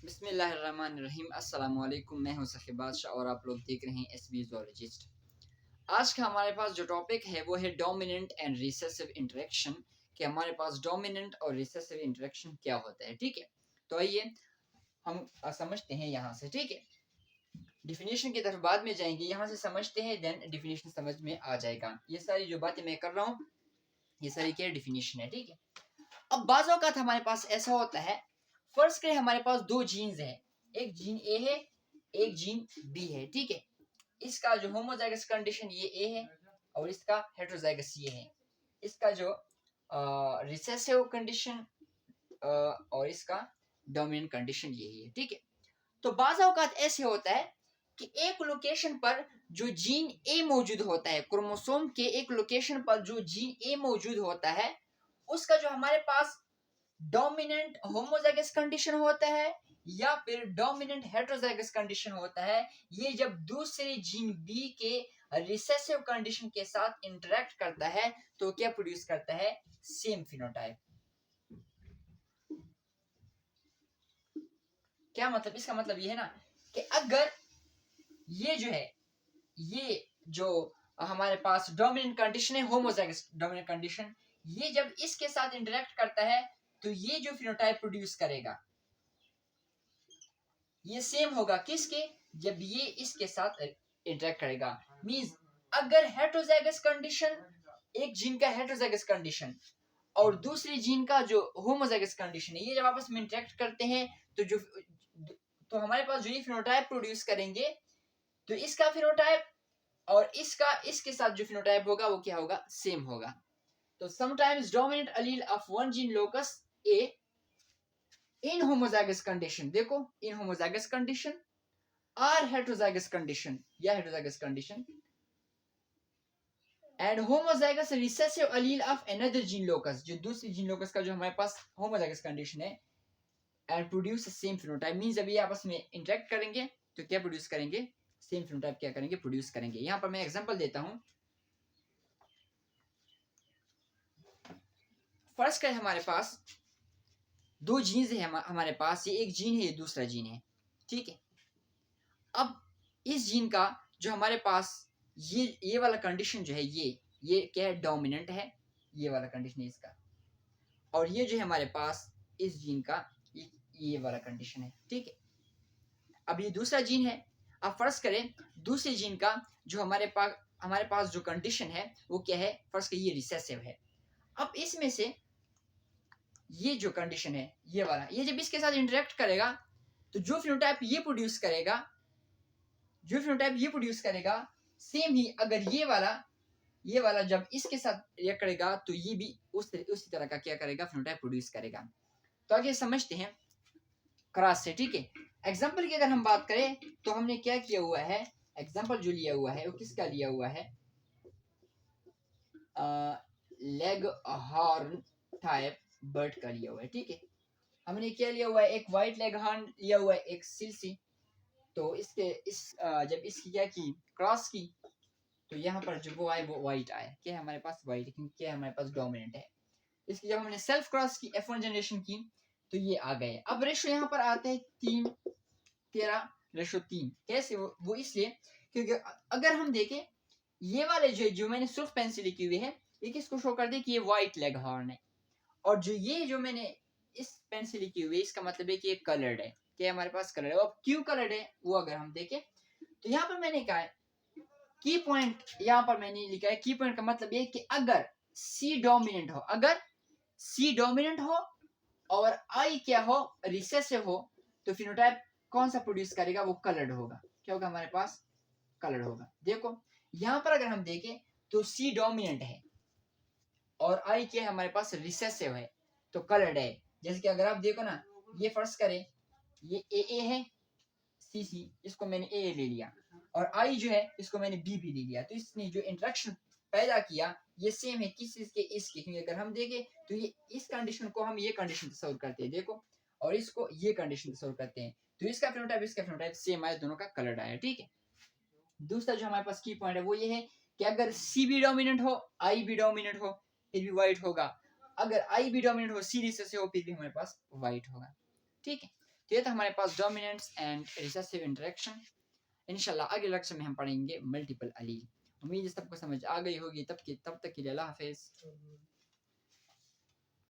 बिस्मिल्लाहिर्रहमानिर्रहीम अस्सलाम वालेकुम। मैं हूं सखी बादशाह और आप लोग देख रहे हैं एसबी ज़ूलॉजिस्ट। आज का हमारे पास जो टॉपिक है वो है डोमिनेंट एंड रिसेसिव इंटरेक्शन, कि हमारे पास डोमिनेंट और रिसेसिव इंटरेक्शन क्या होता है। ठीक है, तो आइए हम समझते हैं यहाँ से। ठीक है, डिफिनेशन की तरफ बाद में जाएंगे, यहाँ से समझते हैं, देन डिफिनेशन समझ में आ जाएगा। ये सारी जो बातें मैं कर रहा हूँ ये सारी क्या डिफिनेशन है। ठीक है, अब बाज़ औक़ात हमारे पास ऐसा होता है, फर्ज करें हमारे पास दो जीन्स है, एक जीन ए है एक जीन बी है। ठीक है, इसका जो होमोजाइगस कंडीशन ये ए है और इसका हेटेरोजाइगस ये है। इसका जो रिसेसिव कंडीशन और इसका डोमिनेंट कंडीशन यही है। ठीक है, तो बाज़ औक़ात ऐसे होता है कि एक लोकेशन पर जो जीन ए मौजूद होता है, क्रोमोसोम के एक लोकेशन पर जो जीन ए मौजूद होता है, उसका जो हमारे पास डोमिनेंट होमोजाइगस कंडीशन होता है या फिर डोमिनेंट हेटेरोजाइगस कंडीशन होता है, ये जब दूसरे जीन बी के रिसेसिव कंडीशन के साथ इंटरेक्ट करता है तो क्या प्रोड्यूस करता है, सेम फिनोटाइप। क्या मतलब, इसका मतलब ये है ना कि अगर ये जो है, ये जो हमारे पास डोमिनेंट कंडीशन है, होमोजाइगस डोमिनेंट कंडीशन, ये जब इसके साथ इंटरेक्ट करता है तो ये जो फिनोटाइप प्रोड्यूस करेगा ये सेम होगा किसके, जब ये इसके साथ इंटरेक्ट करेगा। मींस अगर हेटेरोजाइगस कंडीशन, एक जीन का हेटेरोजाइगस कंडीशन और दूसरी जीन का जो होमोजाइगस कंडीशन है, ये जब आपस में इंटरेक्ट करते हैं तो हमारे पास जो ये फिनोटाइप प्रोड्यूस करेंगे, तो इसका फिनोटाइप और इसका इसके साथ जो फिनोटाइप होगा वो क्या होगा, सेम होगा। तो sometimes dominant Aleel of one gene locus A in homozygous condition, देखो इन होमोजाइगस कंडीशन और हेटेरोजाइगस कंडीशन या heterozygous condition and homozygous recessive Aleel of another gene locus, जो दूसरी जीन लोकस का जो हमारे पास होमोजाइगस कंडीशन है, and produce same phenotype. Means जब ये आपस में इंटरेक्ट करेंगे तो क्या प्रोड्यूस करेंगे, सेम फिनोटाइप क्या करेंगे, प्रोड्यूस करेंगे। यहां पर मैं एग्जांपल देता हूं। फर्स्ट कर हमारे पास दो जीन्स है हमारे पास, ये एक जीन है ये दूसरा जीन है। ठीक है, अब इस जीन का जो हमारे पास ये वाला कंडीशन जो है, ये क्या है, डोमिनेंट है, ये वाला कंडीशन है इसका, और ये जो है हमारे पास इस जीन का ये वाला कंडीशन है। ठीक है, अब ये दूसरा जीन है। अब फर्ज करें दूसरे जीन का जो हमारे पास जो कंडीशन है वो क्या है, फर्ज करें ये रिसेसिव है। अब इसमें से ये जो कंडीशन है ये वाला, ये जब इसके साथ इंटरेक्ट करेगा तो जो फिनोटाइप ये प्रोड्यूस करेगा, सेम ही अगर ये वाला जब इसके साथ रिएक्ट करेगा तो ये भी उसी तरह का क्या करेगा, फिनोटाइप प्रोड्यूस करेगा। तो आगे समझते हैं क्रॉस से। ठीक है, एग्जांपल की अगर हम बात करें तो हमने क्या किया हुआ है, एग्जांपल जो लिया हुआ है वो किसका लिया हुआ है, लेग हॉर्न टाइप बर्ड का लिया हुआ है। ठीक है, हमने क्या लिया हुआ है, एक व्हाइट लेग हॉर्न लिया हुआ है, एक सिलसी। तो जब इसकी क्या की, क्रॉस की, तो यहाँ पर जो वो आए वो व्हाइट आए, क्या है हमारे पास व्हाइट, क्योंकि क्या है हमारे पास डोमिनेंट है। इसकी जब हमने सेल्फ क्रॉस की F1 जनरेशन की तो ये आ गए। अब रेशो यहाँ पर आते हैं 3:13:3। कैसे, वो इसलिए क्योंकि अगर हम देखें ये वाले जो मैंने सिर्फ पेंसिल लिखी हुई है, ये किसको शो कर दे कि ये व्हाइट लेग हॉर्न है, और जो मैंने इस पेंसिल लिखी हुई है इसका मतलब है कि ये कलर्ड है, क्या हमारे पास कलर है। अब क्यों कलर्ड है वो अगर हम देखें तो यहाँ पर मैंने कहा है की पॉइंट, यहाँ पर मैंने लिखा है की पॉइंट का मतलब ये कि अगर सी डोमिनेंट हो और आई क्या हो, रिसेसिव हो, तो फिनोटाइप कौन सा प्रोड्यूस करेगा, वो कलर्ड होगा। क्या होगा हमारे पास, कलर्ड होगा। देखो यहाँ पर अगर हम देखें तो सी डोमिनेंट है और आई क्या है हमारे पास, रिसेसिव है, तो कलर्ड है। जैसे कि अगर आप देखो ना, ये फर्स्ट करें, ये ए है, सी इसको मैंने ए ले लिया, और आई जो है इसको मैंने बी ले लिया, तो इसने जो इंटरेक्शन पैदा किया ये सेम है किस इसके, क्योंकि अगर हम देखें तो ये इस कंडीशन को हम ये कंडीशन तस्वीर करते हैं, देखो, और इसको ये कंडीशन तस्वीर करते हैं, तो इसका फिनोटाइप इसका फिनोटाइप सेम आया, दोनों का कलर आया। ठीक है, दूसरा जो हमारे पास की पॉइंट है वो ये है कि अगर सी भी डोमिनेंट हो, आई भी डोमिनेंट हो, फिर भी व्हाइट होगा। अगर आई भी डोमिनेंट हो, सी रिसेसिव हो, फिर भी हमारे पास व्हाइट होगा। ठीक है, तो ये था हमारे पास डोमिनेंट्स एंड रिसेसिव इंटरेक्शन। इंशाल्लाह अगले लेक्चर में हम पढ़ेंगे मल्टीपल अलील। उम्मीद है सबको समझ आ गई होगी। तब तक के लिए अल्लाह हाफिज़।